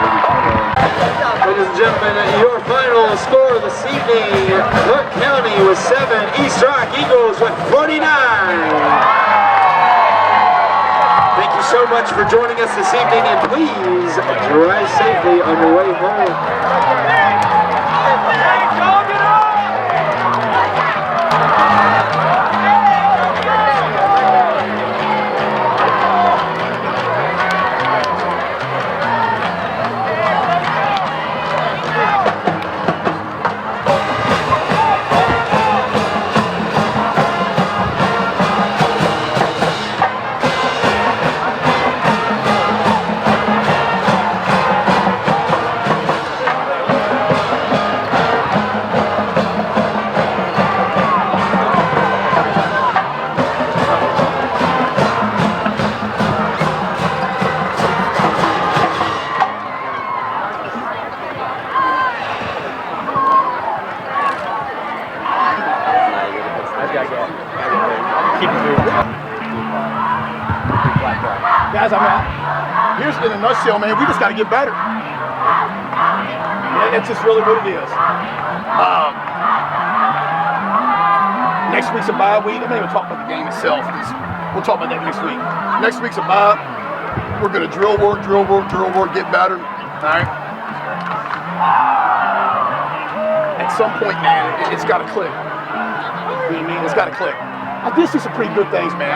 Ladies and gentlemen, your final score this evening, Clarke County with 7, East Rock Eagles with 49. Thank you so much for joining us this evening, and please drive safely on your way home. Guys, here's in a nutshell, man. We just got to get better. It's just really what it is. Next week's a bye week. I'm not even talking about the game itself. We'll talk about that next week. Next week's a bye. We're going to drill work, get better. All right. At some point, man, it's got to click. You know what I mean? It's got to click. I did see some pretty good things, man.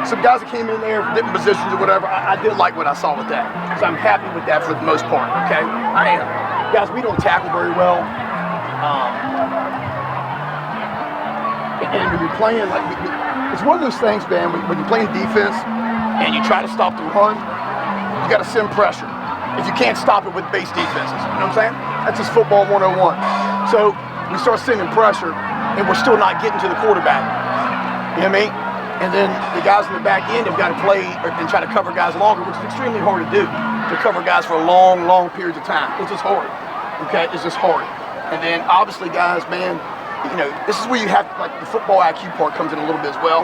Some guys that came in there, different positions or whatever, I did like what I saw with that. So I'm happy with that for the most part, okay? I am. Guys, we don't tackle very well. And when you're playing, like, it's one of those things, man, when you're playing defense and you try to stop the run, you got to send pressure. If you can't stop it with base defenses, you know what I'm saying? That's just football 101. So we start sending pressure and we're still not getting to the quarterback. You know what I mean? And then the guys in the back end have got to play and try to cover guys longer, which is extremely hard to do, to cover guys for long periods of time. It's just hard, okay? It's just hard. And then obviously, guys, man, you know, this is where you have, like, the football IQ part comes in a little bit as well.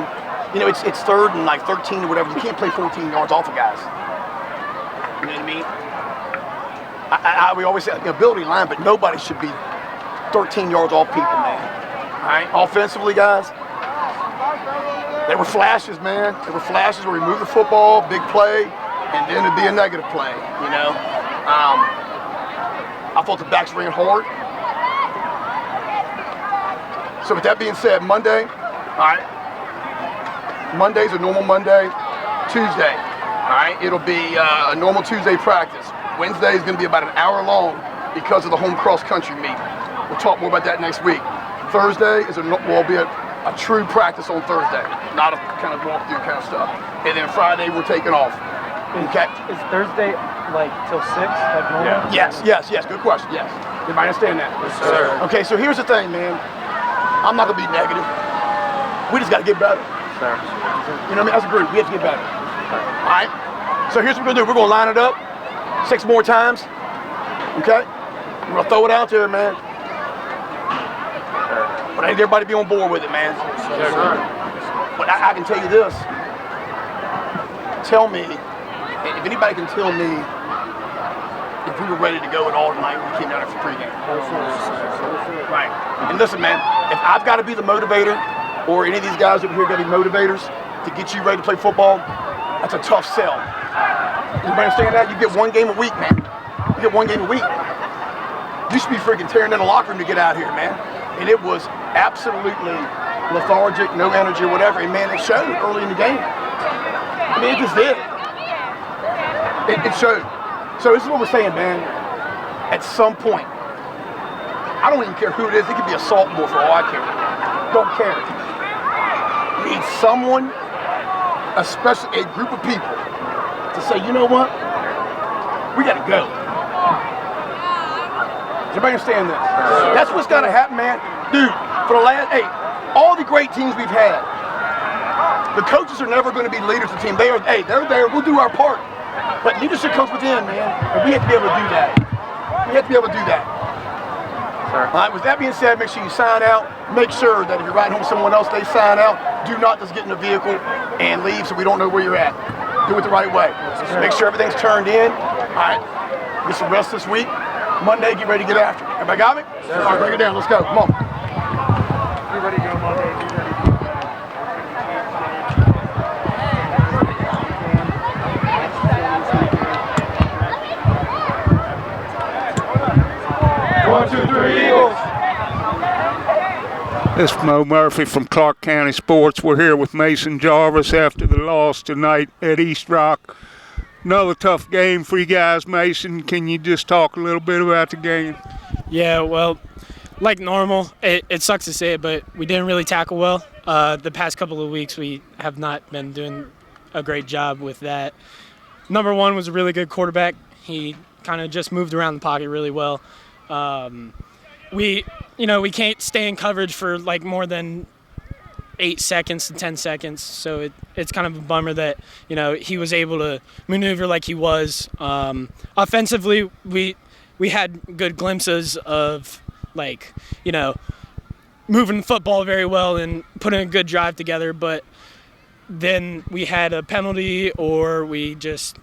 You know, it's third and like 13 or whatever. You can't play 14 yards off of guys. You know what I mean? We always say, you know, ability line, but nobody should be 13 yards off people, man. All right? Offensively, guys, they were flashes, man. They were flashes where we moved the football, big play, and then it'd be a negative play, you know. I thought the backs ran hard. So with that being said, Monday, all right, Monday's a normal Monday. Tuesday, all right, it'll be a normal Tuesday practice. Wednesday is going to be about an hour long because of the home cross-country meet. We'll talk more about that next week. Thursday will be a true practice on Thursday, not a kind of walk-through kind of stuff. And then Friday, we're taking off. Okay. Is Thursday like till 6 like normal? Yeah. Yes. Good question. Yes. Everybody understand that? Yes, sir. Okay, so here's the thing, man. I'm not gonna be negative. We just gotta get better. Sir. You know what I mean? That's agreed. We have to get better. All right. So here's what we're gonna do. We're gonna line it up 6 more times. Okay. We're gonna throw it out there, man. But I need everybody to be on board with it, man. Yes, sir. But I can tell you this. Tell me, if anybody can tell me if we were ready to go at all tonight when we came down here for pregame. Right. And listen, man, if I've got to be the motivator, or any of these guys over here got to be motivators to get you ready to play football, that's a tough sell. Everybody understand that? You get 1 game a week, man. You get 1 game a week. You should be freaking tearing in the locker room to get out here, man. And it was absolutely lethargic, no energy or whatever. And man, it showed early in the game. I mean, it just did. It showed. So this is what we're saying, man. At some point, I don't even care who it is. It could be a sophomore for all I care. Don't care. You need someone, especially a group of people, to say, you know what? We got to go. Does everybody understand this? That's what's got to happen, man. Dude, for the last, all the great teams we've had, the coaches are never going to be leaders of the team. They're there. We'll do our part. But leadership comes within, man. And we have to be able to do that. We have to be able to do that. Sir. All right, with that being said, make sure you sign out. Make sure that if you're riding home with someone else, they sign out. Do not just get in the vehicle and leave so we don't know where you're at. Do it the right way. Make sure everything's turned in. All right. Get some rest this week. Monday, get ready to get after it. Everybody got me? All right, bring it down. Let's go. Come on. Be ready to go Monday. Be ready. 1, 2, 3, Eagles. This is Mo Murphy from Clarke County Sports. We're here with Mason Jarvis after the loss tonight at East Rock. Another tough game for you guys, Mason. Can you just talk a little bit about the game? Yeah, well, like normal, it sucks to say it, but we didn't really tackle well. The past couple of weeks, we have not been doing a great job with that. Number one was a really good quarterback. He kind of just moved around the pocket really well. We can't stay in coverage for like more than 8 seconds to 10 seconds. So it's kind of a bummer that, he was able to maneuver like he was. Offensively, we had good glimpses of moving the football very well and putting a good drive together. But then we had a penalty, or we just,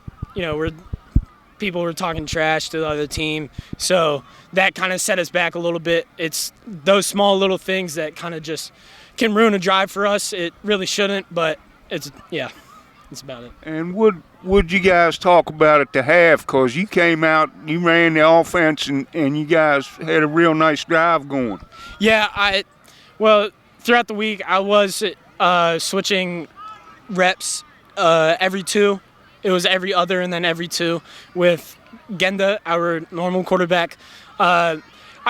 people were talking trash to the other team. So that kind of set us back a little bit. It's those small little things that kind of just can ruin a drive for us. It really shouldn't, but it's about it. And would you guys talk about it to half? Because you came out, you ran the offense, and you guys had a real nice drive going. Yeah, throughout the week I was switching reps every two. It was every other and then every two with Genda, our normal quarterback. I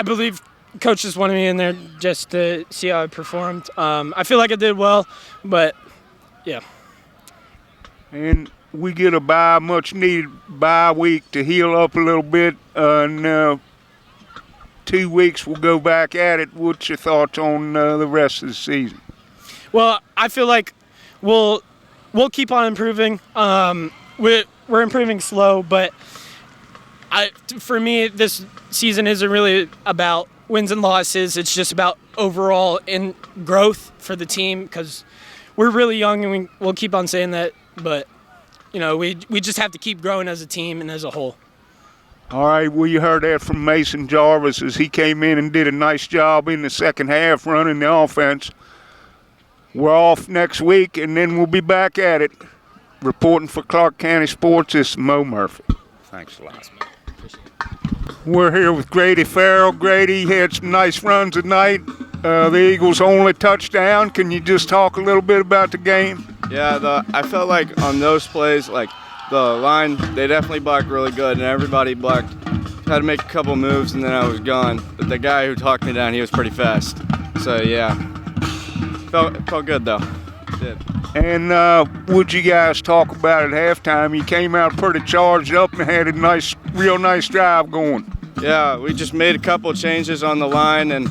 believe Coach just wanted me in there just to see how I performed. I feel like I did well, but yeah. And we get a much needed bye week to heal up a little bit. And 2 weeks we'll go back at it. What's your thoughts on the rest of the season? Well, I feel like we'll keep on improving. We're improving slow, but for me, this season isn't really about wins and losses. It's just about overall in growth for the team, because we're really young, and we'll keep on saying that. But we just have to keep growing as a team and as a whole. All right, well, you heard that from Mason Jarvis as he came in and did a nice job in the second half running the offense. We're off next week, and then we'll be back at it. Reporting for Clarke County Sports, this is Mo Murphy. Thanks a lot. We're here with Grady Frell. Grady had some nice runs tonight. The Eagles' only touchdown. Can you just talk a little bit about the game? Yeah, I felt like on those plays, like the line, they definitely blocked really good, and everybody blocked. Had to make a couple moves, and then I was gone. But the guy who talked me down, he was pretty fast. So yeah, felt good though. It did. And would you guys talk about it at halftime? You came out pretty charged up and had a real nice drive going. Yeah, we just made a couple changes on the line, and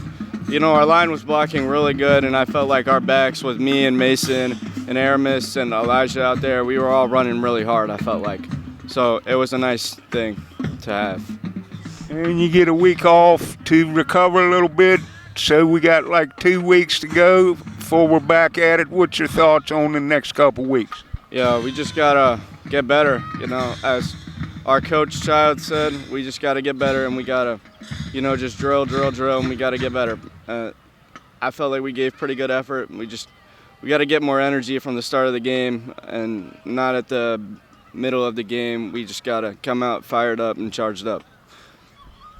our line was blocking really good, and I felt like our backs with me and Mason and Aramis and Elijah out there, we were all running really hard, I felt like. So it was a nice thing to have. And you get a week off to recover a little bit, so we got like 2 weeks to go before we're back at it. What's your thoughts on the next couple weeks? Yeah, we just got to get better, as our coach Child said, we just got to get better, and we got to, just drill, and we got to get better. I felt like we gave pretty good effort. We got to get more energy from the start of the game and not at the middle of the game. We just got to come out fired up and charged up.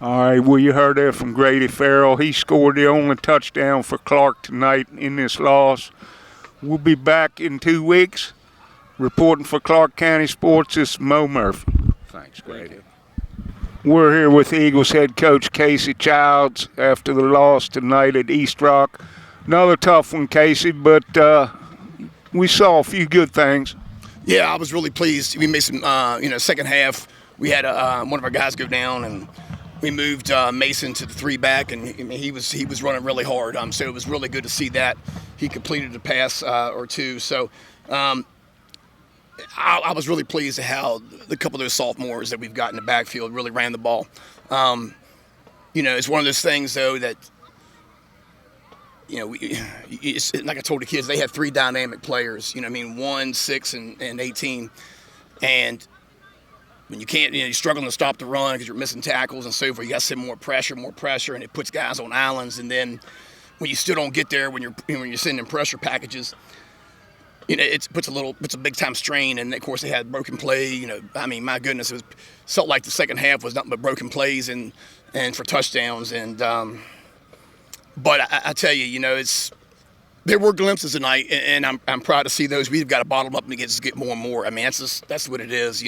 All right, well, you heard that from Grady Frell. He scored the only touchdown for Clarke tonight in this loss. We'll be back in 2 weeks. Reporting for Clarke County Sports, this is Mo Murphy. Thanks, Grady. We're here with Eagles head coach Casey Childs after the loss tonight at East Rock. Another tough one, Casey, but we saw a few good things. Yeah, I was really pleased. We made some, second half. We had one of our guys go down, and we moved Mason to the 3-back, and he was running really hard. So it was really good to see that. He completed a pass or two. So I was really pleased at how the couple of those sophomores that we've got in the backfield really ran the ball. It's one of those things, though, that, it's, like I told the kids, they had 3 dynamic players, 1, 6, and 18. And when you can't, you're struggling to stop the run because you're missing tackles and so forth. You got to send more pressure, and it puts guys on islands. And then when you still don't get there, when you're sending pressure packages, it puts a big time strain. And of course they had broken play. My goodness, it felt like the second half was nothing but broken plays and for touchdowns. And but I tell you, there were glimpses tonight, and I'm proud to see those. We've got to bottle them up and get more and more. I mean, that's what it is,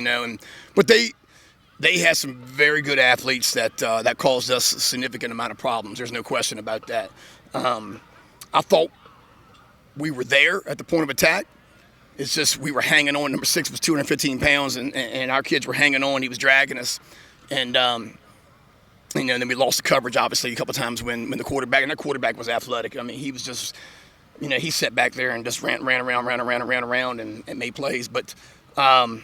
But they had some very good athletes that caused us a significant amount of problems. There's no question about that. I thought we were there at the point of attack. It's just we were hanging on. Number 6 was 215 pounds, and our kids were hanging on. He was dragging us, and then we lost the coverage obviously a couple times when the quarterback, and that quarterback was athletic. I mean, he was just. He sat back there and just ran around and made plays. But, so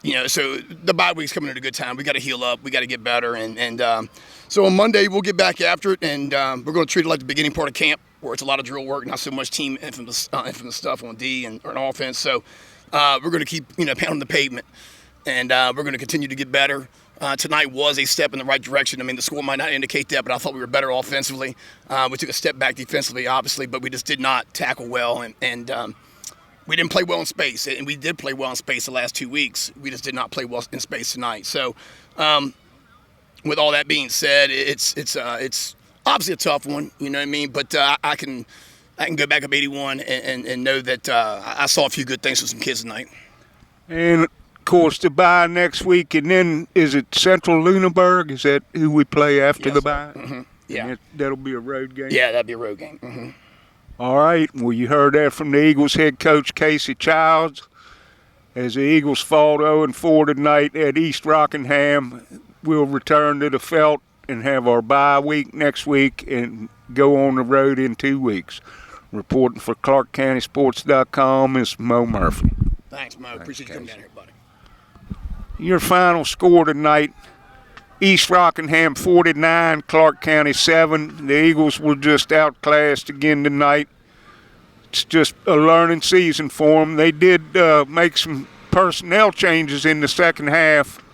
the bye week's coming at a good time. We got to heal up. We got to get better. And so on Monday, we'll get back after it, and we're going to treat it like the beginning part of camp, where it's a lot of drill work, not so much team infamous stuff on D or on offense. So we're going to keep, pounding the pavement, and we're going to continue to get better. Tonight was a step in the right direction. I mean, the score might not indicate that, but I thought we were better offensively. We took a step back defensively, obviously, but we just did not tackle well, and we didn't play well in space. And we did play well in space the last 2 weeks. We just did not play well in space tonight. So, with all that being said, it's obviously a tough one. You know what I mean? But I can go back up 81 and know that I saw a few good things with some kids tonight. And of course, the bye next week, and then is it Central Lunenburg? Is that who we play after the bye? Mm-hmm. Yeah. That'll be a road game? Yeah, that'll be a road game. Mm-hmm. All right. Well, you heard that from the Eagles head coach, Casey Childs. As the Eagles fall 0-4 tonight at East Rockingham, we'll return to the Felt and have our bye week next week and go on the road in 2 weeks. Reporting for ClarkeCountySports.com is Mo Murphy. Thanks, Mo. Appreciate you coming down here, buddy. Your final score tonight, East Rockingham 49, Clarke County 7. The Eagles were just outclassed again tonight. It's just a learning season for them. They did make some personnel changes in the second half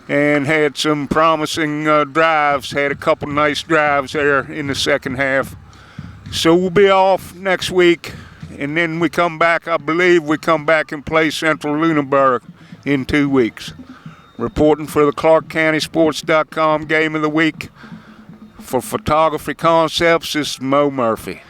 and had some promising drives, had a couple nice drives there in the second half. So we'll be off next week, and then we come back, I believe we come back and play Central Lunenburg in 2 weeks. Reporting for the ClarkeCountySports.com Game of the Week for Photography Concepts is Mo Murphy.